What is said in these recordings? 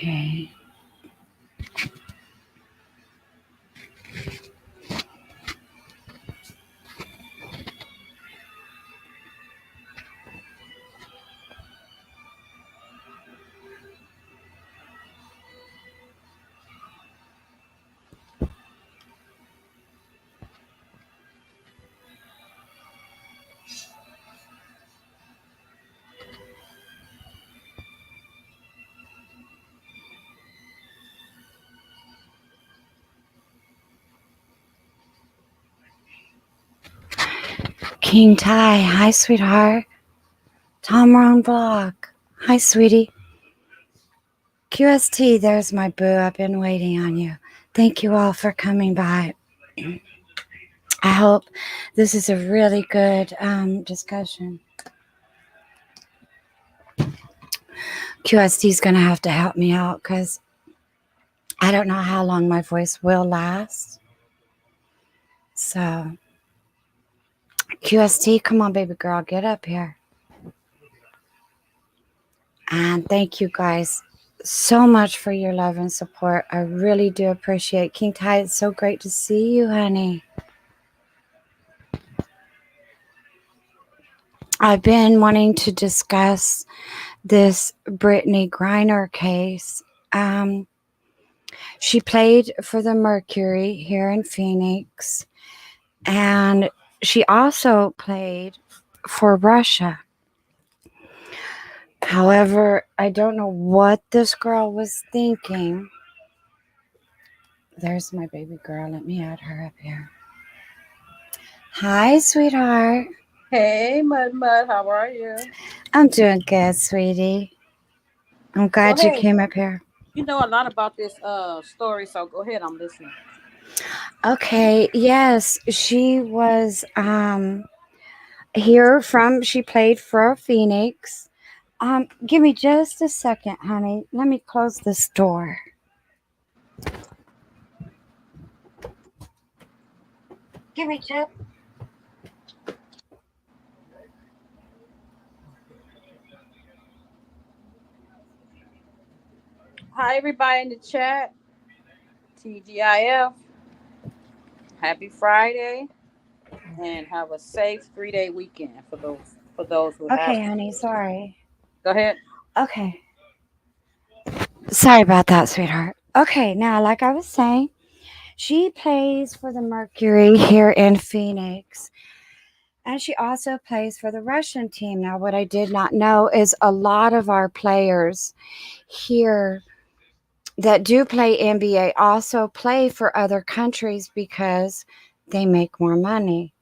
Okay. King Ty, hi, sweetheart. Tom Ron Block, hi, sweetie. QST, there's my boo. I've been waiting on you. Thank you all for coming by. I hope this is a really good discussion. QST is going to have to help me out because I don't know how long my voice will last. So, QST, come on, baby girl, get up here. And thank you guys so much for your love and support. I really do appreciate King Ty. It's so great to see you, honey. I've been wanting to discuss this Brittany Griner case. She played for the Mercury here in Phoenix, and she also played for Russia. However, I don't know what this girl was thinking. There's my baby girl. Let me add her up here. Hi, sweetheart. Hey, Mud, how are you? I'm doing good, sweetie. I'm glad you came up here. You know a lot about this story, so go ahead. I'm listening. Okay, yes, she was here she played for Phoenix. Give me just a second, honey. Let me close this door. Give me just. Hi, everybody in the chat. TGIF. Happy Friday, and have a safe 3-day weekend for those who have. Okay, honey. Sorry. Go ahead. Okay. Sorry about that, sweetheart. Okay, now, like I was saying, she plays for the Mercury here in Phoenix. And she also plays for the Russian team. Now, what I did not know is a lot of our players here that do play NBA also play for other countries because they make more money,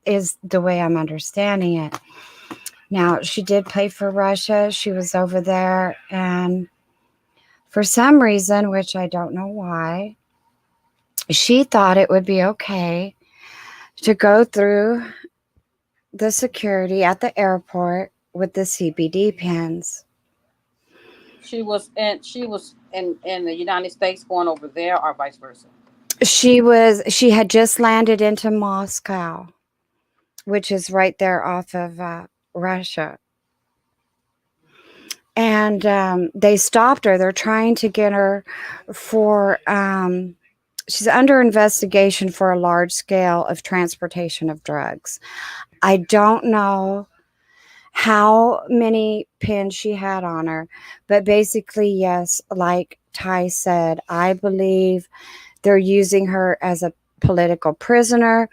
is the way I'm understanding it. Now, she did play for Russia. She was over there, and for some reason, which I don't know why, she thought it would be okay to go through the security at the airport with the CBD pins. She was in the United States going over there, or vice versa. She had just landed into Moscow, which is right there off of Russia. And they stopped her. They're trying to get her for, she's under investigation for a large scale of transportation of drugs. I don't know how many pins she had on her, but basically, yes, like Ty said, I believe they're using her as a political prisoner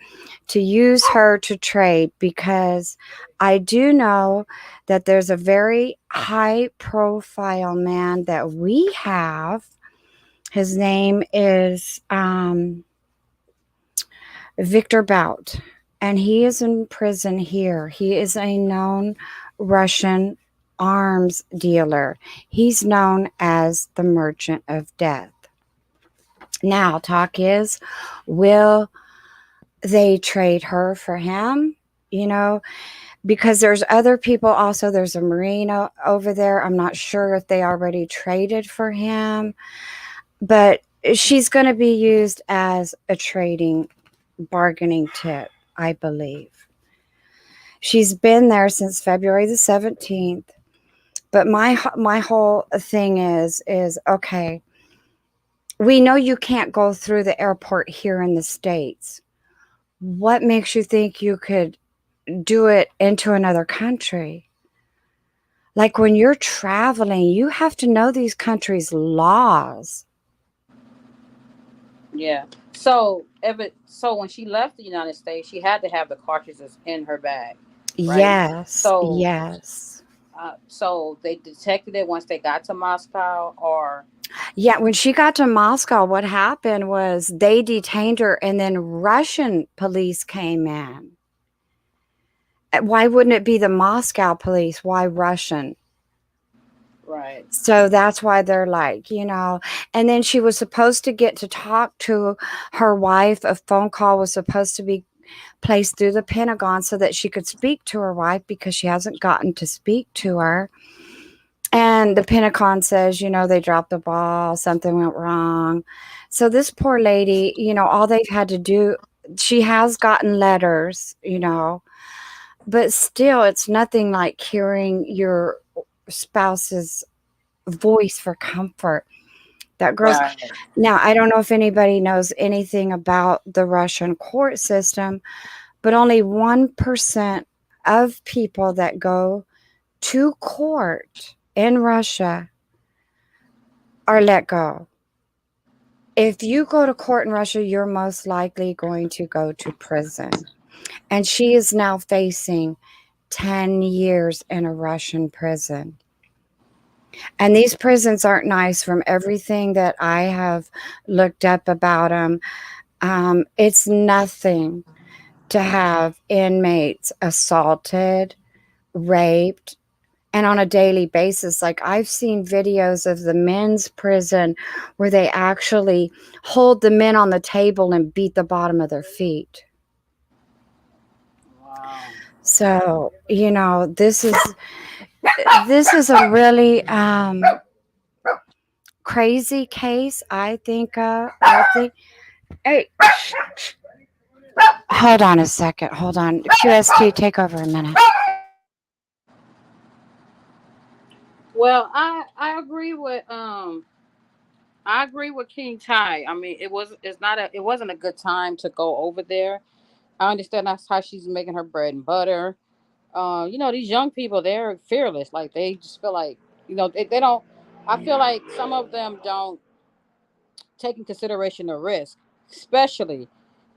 to use her to trade, because I do know that there's a very high profile man that we have. His name is Victor Bout, and he is in prison here. He is a known Russian arms dealer. He's known as the Merchant of Death. Now, talk is, will they trade her for him? You know, because there's other people also. There's a Marine over there. I'm not sure if they already traded for him, but she's going to be used as a trading bargaining tip, I believe. She's been there since February the 17th. But my whole thing is okay. We know you can't go through the airport here in the States. What makes you think you could do it into another country? Like when you're traveling, you have to know these countries' laws. Yeah. So when she left the United States, she had to have the cartridges in her bag, right? Yes, So yes. so they detected it once they got to Moscow, or Yeah, when she got to Moscow, what happened was they detained her and then Russian police came in. Why wouldn't it be the Moscow police? Why Russian? right, So that's why they're like, and then she was supposed to get to talk to her wife. A phone call was supposed to be placed through the Pentagon so that she could speak to her wife because she hasn't gotten to speak to her. And the Pentagon says, they dropped the ball, something went wrong. So this poor lady, all they've had to do, she has gotten letters, but still, it's nothing like hearing your spouse's voice for comfort. That girl's right. now, I don't know if anybody knows anything about the Russian court system, but only 1% of people that go to court in Russia are let go. If you go to court in Russia, you're most likely going to go to prison. And she is now facing 10 years in a Russian prison. And these prisons aren't nice from everything that I have looked up about them. It's nothing to have inmates assaulted, raped, and on a daily basis. Like I've seen videos of the men's prison where they actually hold the men on the table and beat the bottom of their feet. Wow. So, this is a really crazy case, I think. Hey, hold on a second. Hold on. QST, take over a minute. Well, I agree with King Ty. I mean, it wasn't a good time to go over there. I understand that's how she's making her bread and butter. These young people, they're fearless. Like they just feel like, they don't. I feel like some of them don't take in consideration the risk, especially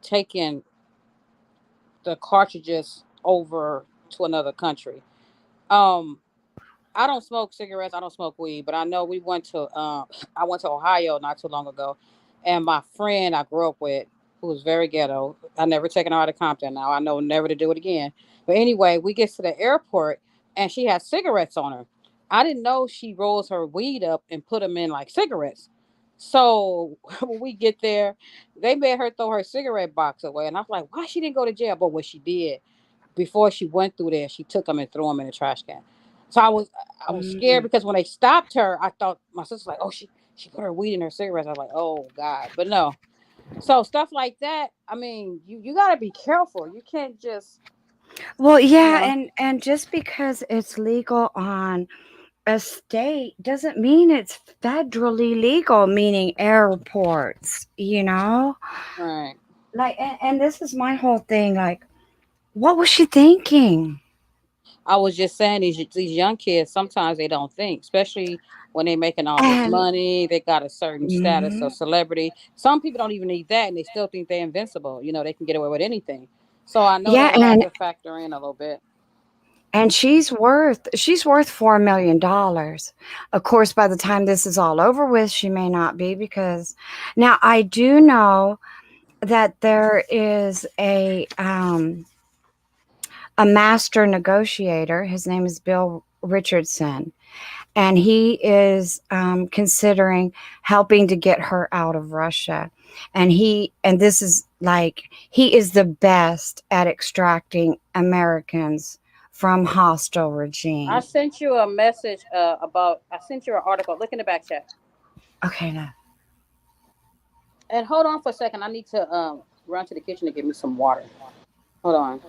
taking the cartridges over to another country. Um, I don't smoke cigarettes. I don't smoke weed, but I know we went to. I went to Ohio not too long ago, and my friend I grew up with, who was very ghetto. I never taken her out of Compton. Now I know never to do it again. But anyway, we get to the airport, and she has cigarettes on her. I didn't know she rolls her weed up and put them in like cigarettes. So when we get there, they made her throw her cigarette box away, and I was like, "Why she didn't go to jail?" But what she did before she went through there, she took them and threw them in the trash can. So I was scared Mm. because when they stopped her, I thought my sister's like, oh, she put her weed in her cigarettes. I was like, oh God, but no. So stuff like that. I mean, you got to be careful. You can't just Well, you yeah, know. and just because it's legal on a state doesn't mean it's federally legal, meaning airports, Right. Like, and this is my whole thing. Like, what was she thinking? I was just saying these young kids sometimes they don't think, especially when they're making all this And, money. They got a certain status or mhm, celebrity. Some people don't even need that, and they still think they're invincible. They can get away with anything. So I know yeah, that has to factor in a little bit. and she's worth $4 million. Of course, by the time this is all over with, she may not be because now I do know that there is a master negotiator. His name is Bill Richardson, and he is considering helping to get her out of Russia. And this is like he is the best at extracting Americans from hostile I regime. sent you a message about. I sent you an article. Look in the back chat. Okay, now. And hold on for a second. I need to run to the kitchen to get me some water. Hold on.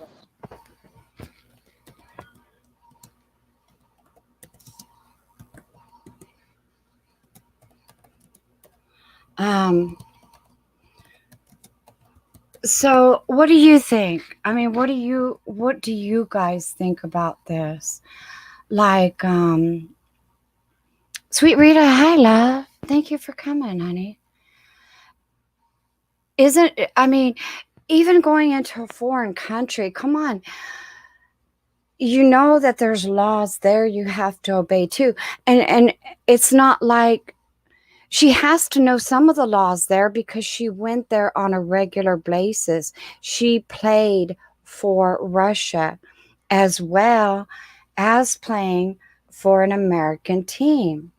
Um, so what do you think? I mean, what do you guys think about this? Like, Sweet Rita, hi love. Thank you for coming, honey. Isn't I mean, even going into a foreign country, come on. You know that there's laws there you have to obey too. And it's not like she has to know some of the laws there because she went there on a regular basis. She played for Russia as well as playing for an American team.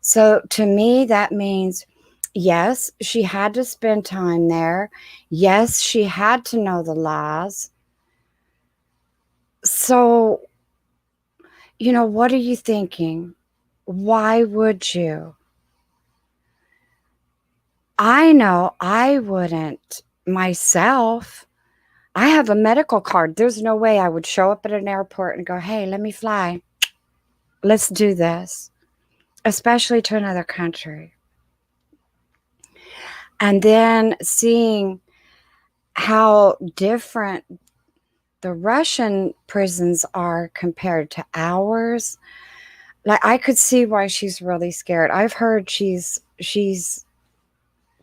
So to me, that means yes, she had to spend time there. Yes, she had to know the laws. So, what are you thinking? Why would you? I know I wouldn't myself. I have a medical card. There's no way I would show up at an airport and go, hey, let me fly. Let's do this, especially to another country. And then seeing how different the Russian prisons are compared to ours. Like I could see why she's really scared. I've heard she's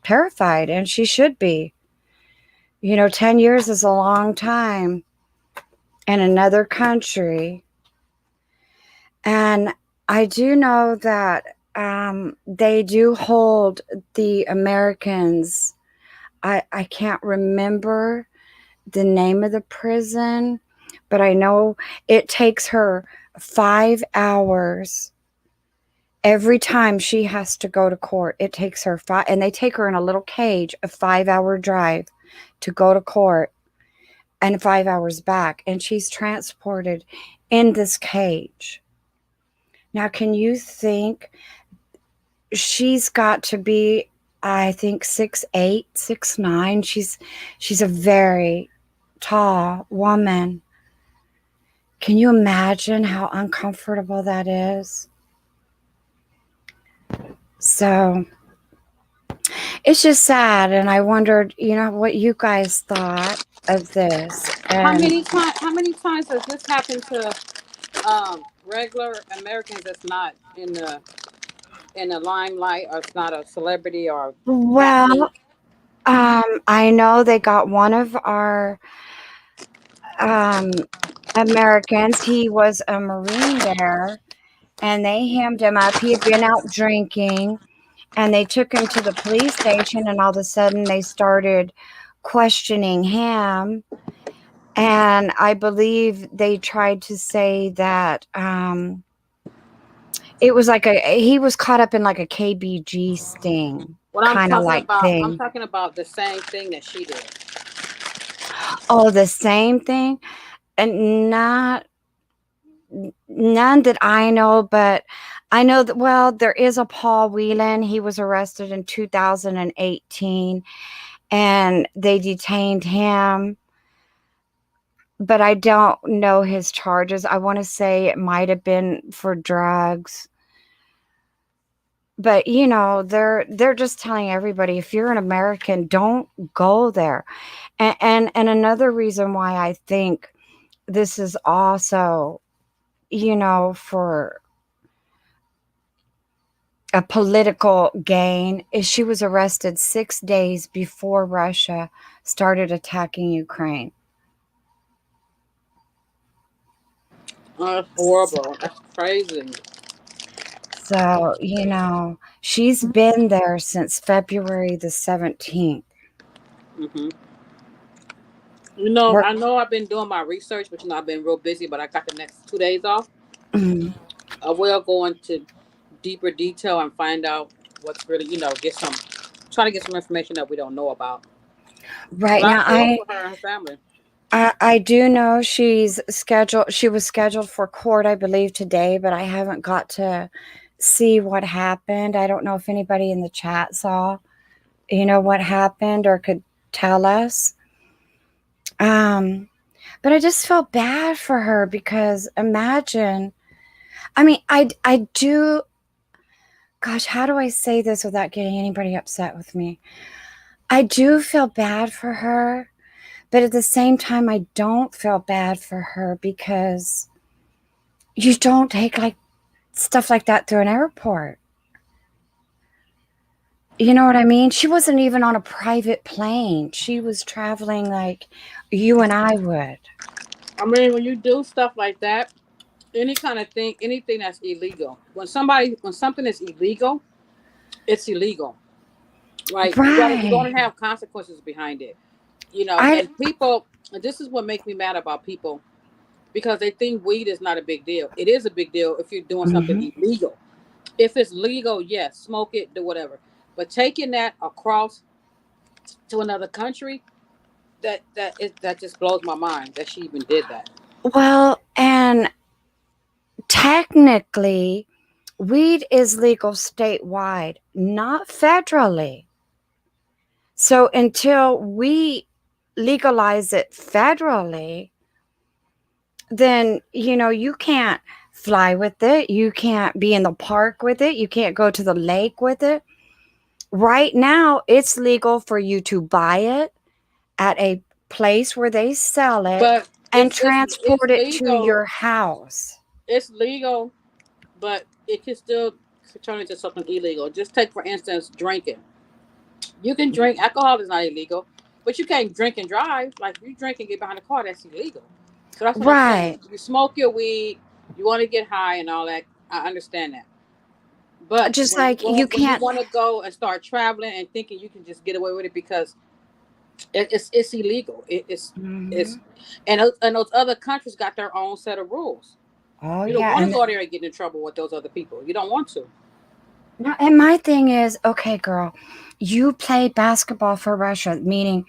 terrified and she should be. 10 years is a long time in another country. And I do know that they do hold the Americans. I can't remember the name of the prison, but I know it takes her 5 hours every time she has to go to court. It takes her five, and they take her in a little cage, a 5 hour drive to go to court and 5 hours back. And she's transported in this cage. Now, can you think she's got to be, I think, 6'8", 6'9". She's a very tall woman. Can you imagine how uncomfortable that is? So it's just sad, and I wondered, what you guys thought of this. And How many times has this happened to regular Americans that's not in the limelight, or it's not a celebrity or happening? well, I know they got one of our um, Americans. He was a Marine there, and they hemmed him up. He had been out drinking, and they took him to the police station, and all of a sudden they started questioning him. And I believe they tried to say that it was like he was caught up in like a KBG sting What kind of like I'm thing. talking about the same thing that she did. Oh, the same thing, and not none that I know, but I know that, well, there is a Paul Whelan. He was arrested in 2018 and they detained him, but I don't know his charges. I want to say it might have been for drugs. But they're just telling everybody, if you're an American, don't go there. And another reason why I think this is also, for a political gain is she was arrested 6 days before Russia started attacking Ukraine. Oh, that's horrible. That's crazy. So, she's been there since February the 17th. Hmm. We're, I know I've been doing my research, but I've been real busy. But I got the next 2 days off. mm, I will go into deeper detail and find out what's really, get some, try to get some information that we don't know about. But right I now, feel I, for her and her family. I do know she was scheduled for court, I believe, today, but I haven't got to see what happened. I don't know if anybody in the chat saw, what happened or could tell us. Um, but I just felt bad for her because imagine, I mean, I do gosh, how do I say this without getting anybody upset with me? I do feel bad for her, but at the same time, I don't feel bad for her because you don't take like stuff like that through an airport. You know what I mean? She wasn't even on a private plane. She was traveling like you and I would. I mean, when you do stuff like that, any kind of thing, anything that's illegal. When something is illegal, it's illegal. Right? You're Right. gonna have consequences behind it. You know, I and people. And this is what makes me mad about people because they think weed is not a big deal. It is a big deal if you're doing something mhm. illegal. If it's legal, yes, smoke it, do whatever. But taking that across to another country, that just blows my mind that she even did that. Well, and technically, weed is legal statewide, not federally. So until we legalize it federally, then, you can't fly with it. You can't be in the park with it. You can't go to the lake with it. Right now, it's legal for you to buy it at a place where they sell it But and it's transport it to legal. your house. It's legal, but it can still turn into something illegal. Just take for instance drinking. You can drink alcohol is not illegal, but you can't drink and drive. Like if you drink and get behind the car, that's illegal. So that's what I'm saying. Right. You smoke your weed, you want to get high and all that. I understand that. But Just like you when you can't. want to go and start traveling and thinking you can just get away with it because it's illegal. It's Mhm. and those other countries got their own set of rules. Oh You don't yeah, want to go there and get in trouble with those other people. You don't want to. and my thing is, okay, girl, you played basketball for Russia, meaning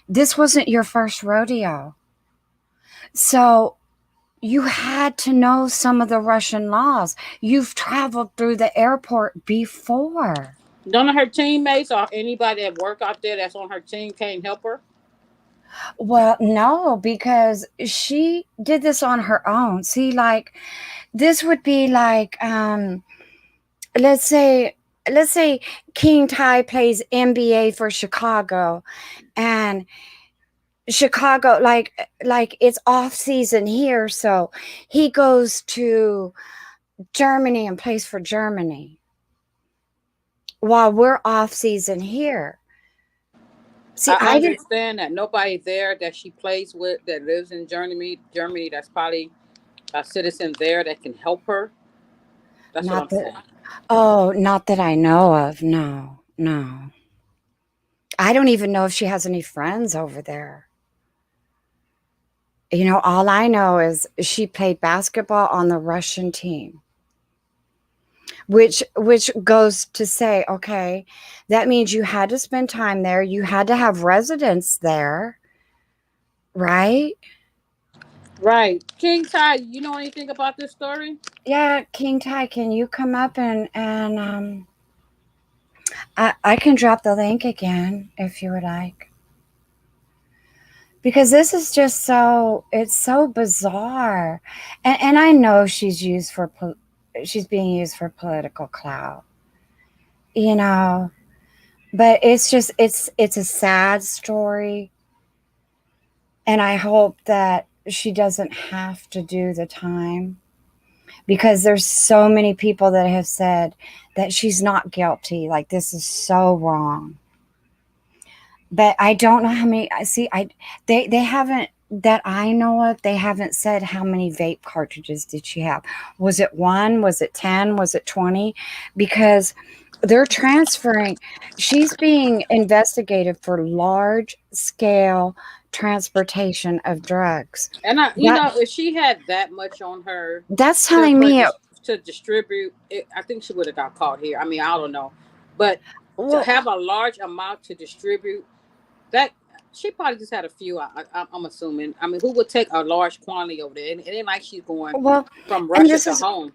this wasn't your first rodeo. So you had to know some of the Russian laws. You've traveled through the airport before. None of her teammates or anybody that work out there that's on her team can't help her. Well, no, because she did this on her own. See, like this would be like let's say let's say King Ty plays NBA for Chicago, and Chicago, like it's off season here, so he goes to Germany and plays for Germany while we're off season here. See, I I didn't. understand that nobody there that she plays with that lives in Germany that's probably a citizen there that can help her. That's what Not I'm that. saying. Oh, not that I know of. No, no. I don't even know if she has any friends over there. All I know is she played basketball on the Russian team, which goes to say, okay, that means you had to spend time there, you had to have residence there, right? Right, King Ty. You know anything about this story? Yeah, King Ty, can you come up and I can drop the link again if you would like. Because this is just it's so bizarre. And I know she's being used for political clout, you know, but it's a sad story, and I hope that she doesn't have to do the time, because there's so many people that have said that she's not guilty. Like, this is so wrong. But I don't know how many. I see. They haven't, that I know of. They haven't said how many vape cartridges did she have. Was it one? Was it 10? Was it 20? Because they're transferring. She's being investigated for large scale transportation of drugs. And you That know, if she had that much on her that's to telling me it. to distribute, I think she would have got caught here. I mean, I don't know, but to Well, have a large amount to distribute, that she probably just had a few. I'm assuming. I mean, who would take a large quantity over there? And it ain't like she's going well, from and Russia to home.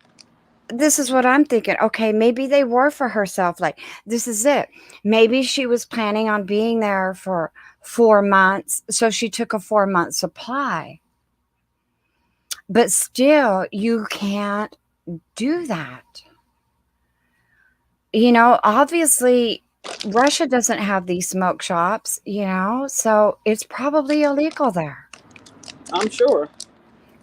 this is what I'm thinking. Okay, maybe they were for herself. Like, this is it. Maybe she was planning on being there for 4 months, so she took a 4-month supply. But still, you can't do that. Obviously, Russia doesn't have these smoke shops, so it's probably illegal there. I'm sure.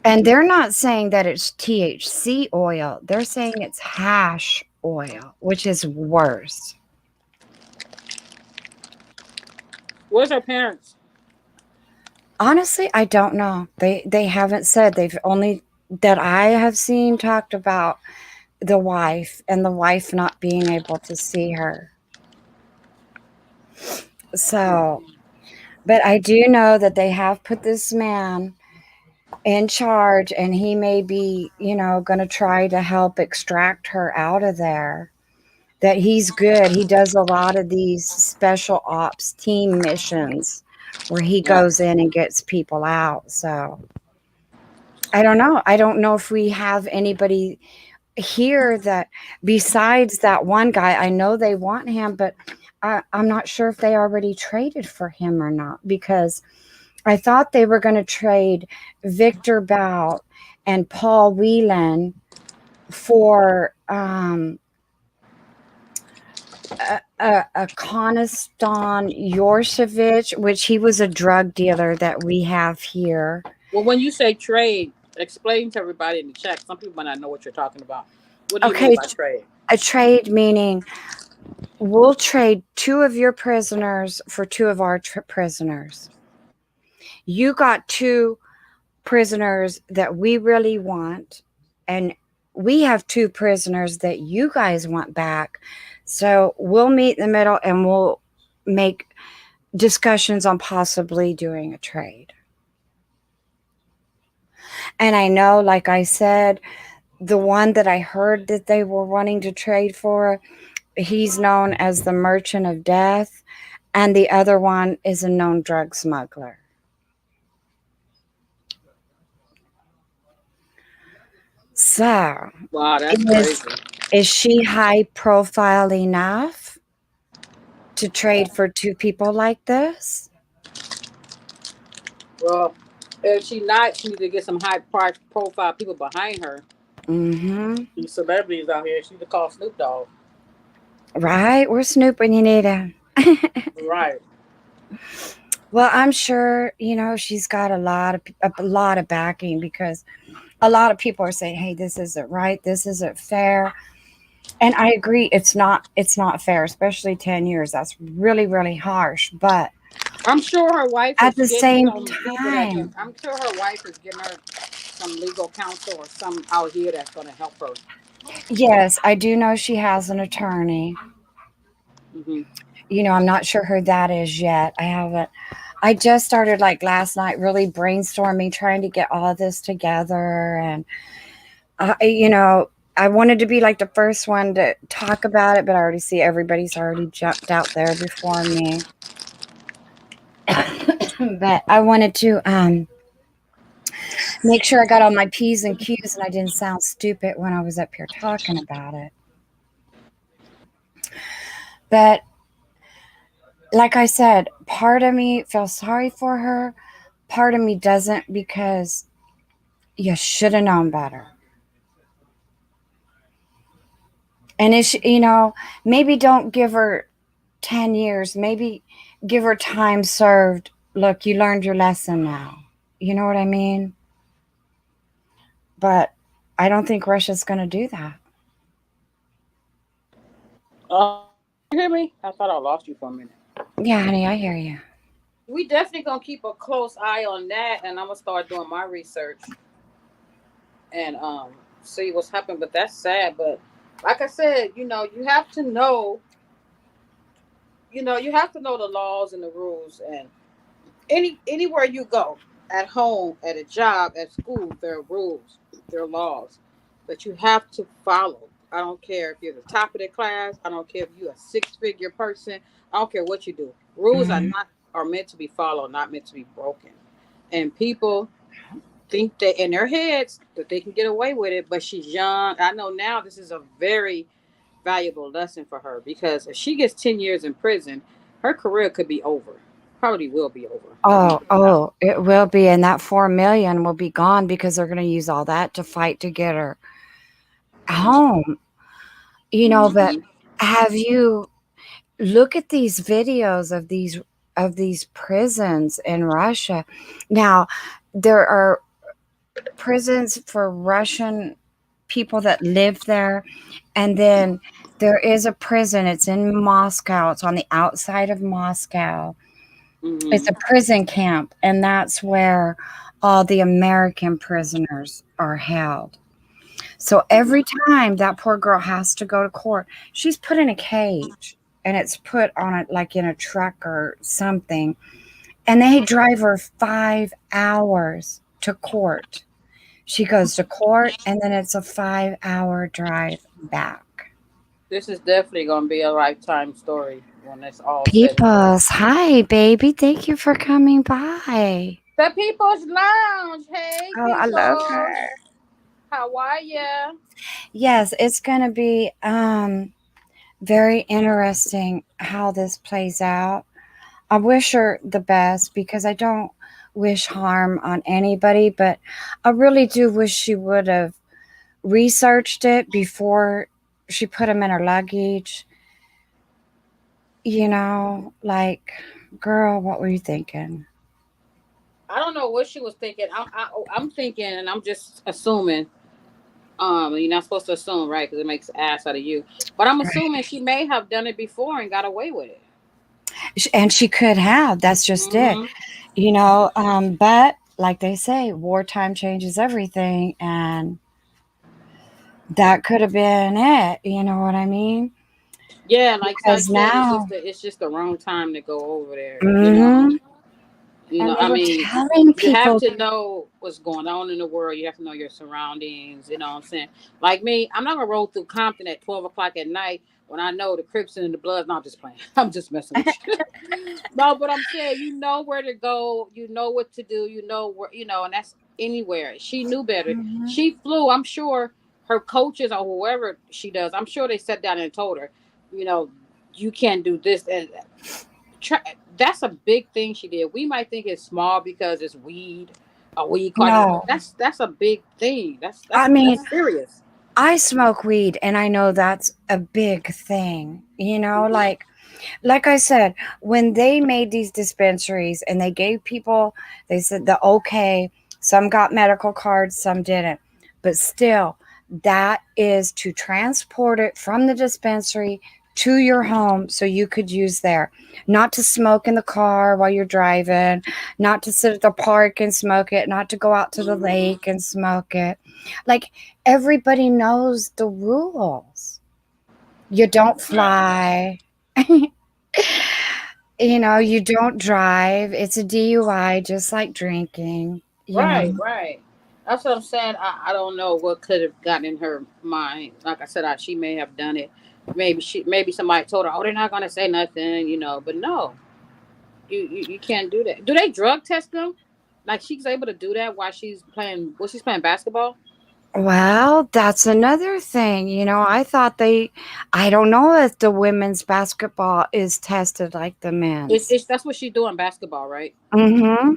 And they're not saying that it's THC oil. They're saying it's hash oil, which is worse. Where's her parents? Honestly, I don't know. They haven't said. They've only that I have seen talked about the wife and the wife not being able to see her. So, but I do know that they have put this man in charge and he may be, going to try to help extract her out of there. That he's good. He does a lot of these special ops team missions where he Yeah. goes in and gets people out. So I don't know. I don't know if we have anybody here that besides that one guy. I know they want him, but I'm not sure if they already traded for him or not because I thought they were going to trade Victor Bout and Paul Whelan for a Coniston Yorshevich, which he was a drug dealer that we have here. Well, when you say trade, explain to everybody in the chat. Some people might not know what you're talking about. What do you mean Okay, by trade? a trade meaning we'll trade two of your prisoners for two of our prisoners. You got two prisoners that we really want, and we have two prisoners that you guys want back. So we'll meet in the middle and we'll make discussions on possibly doing a trade. And I know, like I said, the one that I heard that they were wanting to trade for, he's known as the Merchant of Death, and the other one is a known drug smuggler. So, Wow, that's is crazy. is she high profile enough to trade for two people like this? Well, if she not, she need to get some high profile people behind her. Mm-hmm. These celebrities out here. She need to call Snoop Dogg. Right? Where's Snoop when you need him? Right. Well, I'm sure she's got a lot of backing because a lot of people are saying, "Hey, this isn't right. This isn't fair." And I agree, it's not fair, especially 10 years. That's really, really harsh. But I'm sure her wife at is the getting same some people that can. time, I'm sure her wife is getting her some legal counsel or some out here that's going to help her. yes, I do know she has an attorney. Hmm. I'm not sure who that is yet. I haven't. I just started like last night really brainstorming, trying to get all of this together. And, I wanted to be like the first one to talk about it, but I already see everybody's already jumped out there before me. But I wanted to make sure I got all my P's and Q's and I didn't sound stupid when I was up here talking about it. But like I said, part of me feels sorry for her, part of me doesn't because you should have known better. And maybe don't give her 10 years, maybe give her time served. Look, you learned your lesson now. You know what I mean? But I don't think Russia's going to do that. You hear me? I thought I lost you for a minute. Yeah, honey, I hear you. We definitely gonna keep a close eye on that, and I'm gonna start doing my research and see what's happening. But that's sad. But like I said, you have to know, you have to know the laws and the rules, and anywhere you go, at home, at a job, at school, there are rules, there are laws that you have to follow. I don't care if you're the top of the class. I don't care if you're a six-figure person. I don't care what you do. Rules are Hmm. not are meant to be followed, not meant to be broken. And people think that in their heads that they can get away with it, but she's young. I know now this is a very valuable lesson for her because if she gets 10 years in prison, her career could be over. Probably will be over. I Oh, mean, oh, it will be, and that 4 million will be gone because they're going to use all that to fight to get her home. But mhm. Have you look at these videos of these prisons in Russia? Now, there are prisons for Russian people that live there, and then there is a prison. It's in Moscow. It's on the outside of Moscow. It's Hmm. a prison camp, and that's where all the American prisoners are held. So every time that poor girl has to go to court, she's put in a cage and it's put on it like in a truck or something. And they drive her 5 hours to court. She goes to court and then it's a 5 hour drive back. This is definitely gonna be a lifetime story when it's all said and done. Peoples, hi, baby. Thank you for coming by. The People's Lounge. Hey, Oh, I love her. Peoples. How are ya? Yes, it's going to be very interesting how this plays out. I wish her the best because I don't wish harm on anybody, but I really do wish she would have researched it before she put them in her luggage. Like, girl, what were you thinking? I don't know what she was thinking. I'm thinking, and I'm just assuming. You're not supposed to assume, right? Because it makes ass out of you. But I'm assuming Right. she may have done it before and got away with it. And she could have. That's just it. Hmm. But like they say, wartime changes everything. And that could have been it. You know what I mean? Yeah, like Ty Because said, now, it's just the wrong time to go over there. hmm and they I were mean, telling you have people, to know what's going on in the world. You have to know your surroundings. You know what I'm saying? Like me, I'm not gonna roll through Compton at 12 o'clock at night when I know the Crips and the Bloods. Not just playing. I'm just messing with you. No, but I'm saying you know where to go. You know what to do. You know where and that's anywhere. She knew better. Mhm. She flew. I'm sure her coaches or whoever she does. I'm sure they sat down and told her, you know, you can't do this. And that's a big thing she did. We might think it's small because it's weed, a weed card, but No, that's a big thing. That's I that's mean, that's serious. I smoke weed and I know that's a big thing. Hmm. Like I said, when they made these dispensaries and they gave people, they said the okay, some got medical cards, some didn't. But still, that is to transport it from the dispensary to your home so you could use there. Not to smoke in the car while you're driving, not to sit at the park and smoke it, not to go out to the Hmm. lake and smoke it. Like everybody knows the rules. You don't Right. fly. You don't drive. It's a DUI, just like drinking. Right, right. That's what I'm saying. I don't know what could have gotten in her mind. Like I said, she may have done it. Maybe somebody told her, "Oh, they're not gonna say nothing," But no, you can't do that. Do they drug test them? Like she's able to do that while she's playing? Well, she's playing basketball. Well, that's another thing. I don't know if the women's basketball is tested like the men's. That's what she's doing basketball, right? Mm-hmm.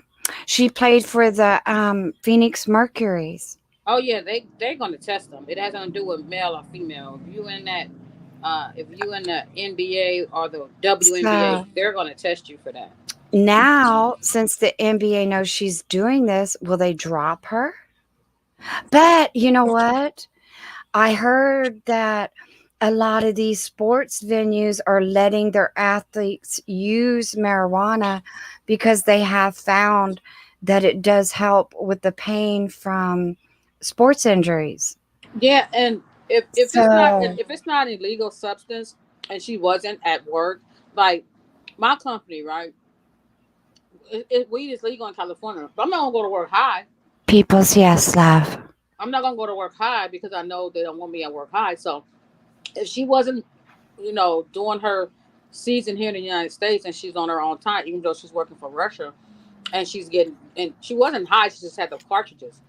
She played for the Phoenix Mercuries. Oh yeah, they're gonna test them. It has nothing to do with male or female. If you in the NBA or the WNBA, So they're gonna test you for that. now, since the NBA knows she's doing this, will they drop her? But you know what? I heard that a lot of these sports venues are letting their athletes use marijuana because they have found that it does help with the pain from sports injuries. Yeah, and So, if it's not an illegal substance, and she wasn't at work, like my company, right? Weed is legal in California, but I'm not gonna go to work high. people's yes, love. I'm not gonna go to work high because I know they don't want me at work high. So if she wasn't, doing her season here in the United States and she's on her own time, even though she's working for Russia and she wasn't high, she just had the cartridges.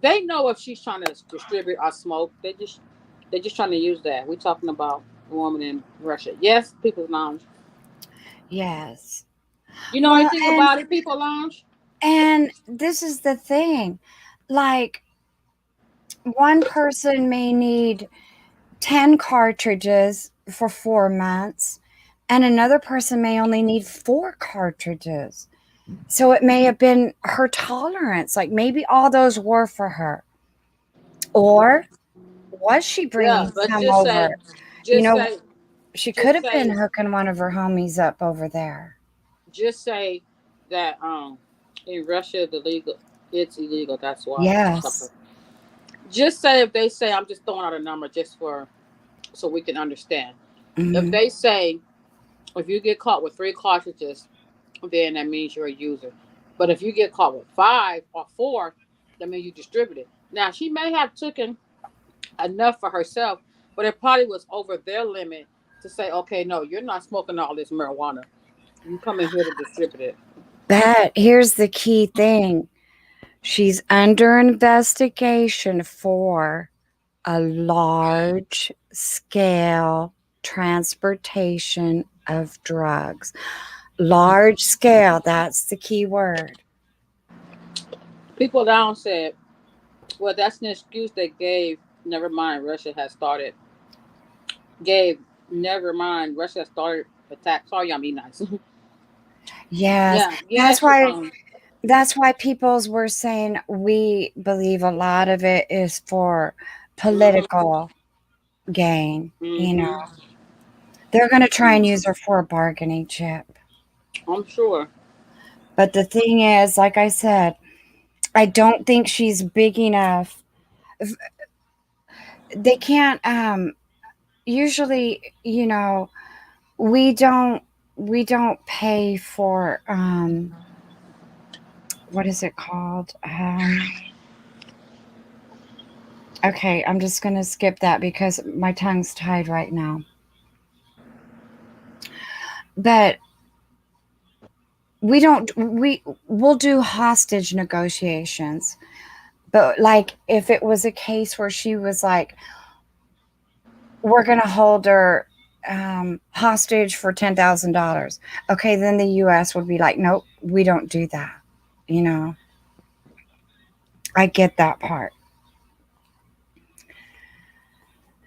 They know if she's trying to distribute or smoke, they're just trying to use that. We're talking about a woman in Russia. Yes, People's Lounge. Yes. You know Well, anything and about it, People Lounge? and this is the thing. Like one person may need 10 cartridges for 4 months, and another person may only need 4 cartridges. So it may have been her tolerance. Like maybe all those were for her. Or was she Yeah, bringing but some over? You just know, say, she could just have been say, hooking one of her homies up over there. just say that in Russia the legal it's illegal. That's why something. Yes. Just say if they say I'm just throwing out a number just for so we can understand. If Hmm. they say if you get caught with 3 cartridges, then that means you're a user. But if you get caught with 5 or 4, that means you distributed. Now she may have taken enough for herself, but it probably was over their limit to say, okay, no, you're not smoking all this marijuana. You come in here to distribute it. But here's the key thing, she's under investigation for a large scale transportation of drugs. Large scale, that's the key word. People down said, well, that's an excuse they gave. Never mind, Russia has started. Gave, never mind, Russia has started attack. Sorry, y'all be nice. Yes, yeah, that's why that's why peoples were saying we believe a lot of it is for mm-hmm, political gain. mm-hmm, They're going to try and use mm-hmm. her for a bargaining chip. I'm sure. But the thing is, like I said, I don't think she's big enough. They can't usually, we don't we don't pay for what is it called? Okay, I'm just going to skip that because my tongue's tied right now. But we'll do hostage negotiations. But like if it was a case where she was like, we're going to hold her hostage for $10,000. Okay, then the US would be like, nope, we don't do that. You know, I get that part.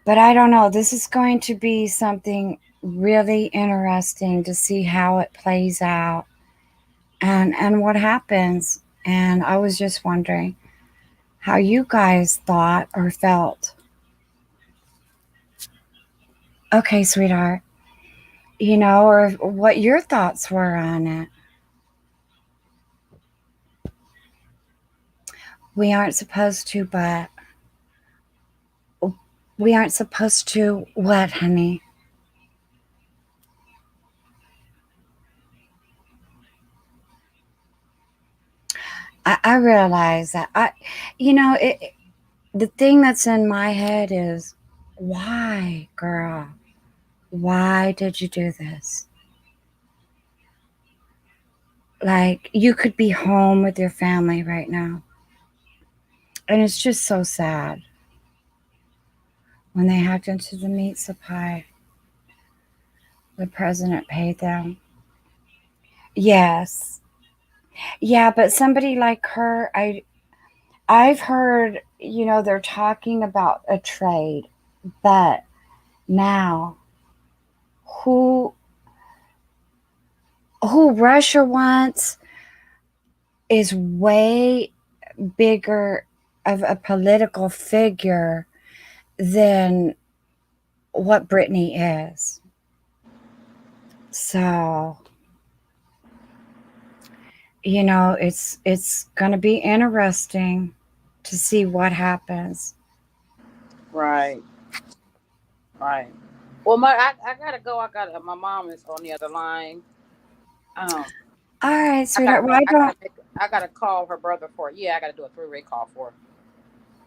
But I don't know. This is going to be something really interesting to see how it plays out and what happens. And I was just wondering how you guys thought or felt. Okay, sweetheart. Or what your thoughts were on it. We aren't supposed to, but we aren't supposed to what, honey? I realize that the thing that's in my head is, why, girl? Why did you do this? Like, you could be home with your family right now. And it's just so sad when they hacked into the meat supply. The president paid them. Yes. Yeah, but somebody like her, I've heard, they're talking about a trade, but now who who Russia wants is way bigger of a political figure than what Brittany is. So, it's going to be interesting to see what happens. Right, right. Well, I gotta go. I got my mom is on the other line. Um, All right, I gotta sweetheart. Well, make. I gotta make. I gotta call her brother for. Yeah, I gotta do a three-way call for her.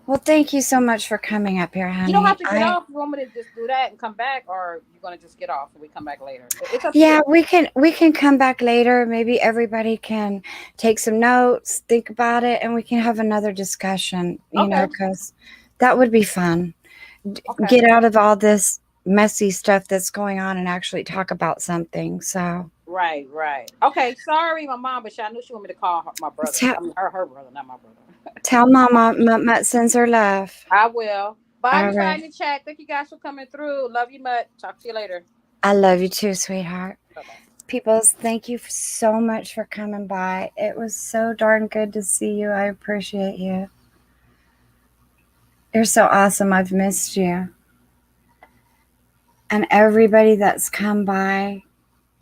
well, thank you so much for coming up here, You don't honey. have to get I off. You want me to just do that and come back, or you're gonna just get off and we come back later? It's up to Yeah, you. we can come back later. Maybe everybody can take some notes, think about it, and we can have another discussion, Okay. cuz that would be fun. Okay. Get out of all this messy stuff that's going on and actually talk about something. So, Right. Right. Okay. Sorry, my mom, but I knew she wanted me to call my brother. tell, I mean, her brother, not my brother. tell mama Mama sends her love. I will. Bye, All Miss right. Heidi Chat. Thank you guys for coming through. Love you much. Talk to you later. I love you too, sweetheart. Bye bye. Peoples, thank you so much for coming by. It was so darn good to see you. I appreciate you. You're so awesome. I've missed you. And everybody that's come by,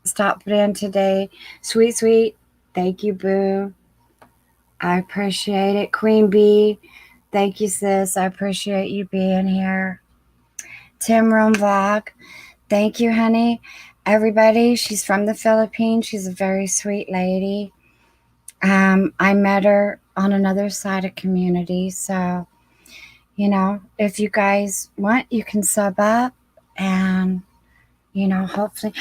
stopped in today. Sweet, sweet. Thank you, Boo. I appreciate it. Queen Bee, thank you, sis. I appreciate you being here. Tim Rome Vlog, thank you, honey. Everybody, she's from the Philippines. She's a very sweet lady. I met her on another side of community. So, if you guys want, you can sub up and, hopefully.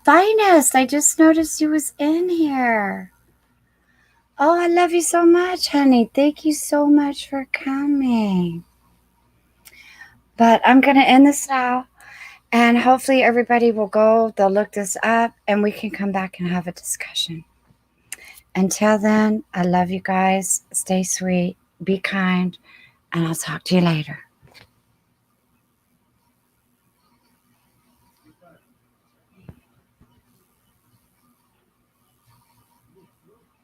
Finest, I just noticed you was in here. Oh, I love you so much, honey. Thank you so much for coming. But I'm going to end this now. And hopefully everybody will go, they'll look this up, and we can come back and have a discussion. Until then, I love you guys. Stay sweet, be kind, and I'll talk to you later.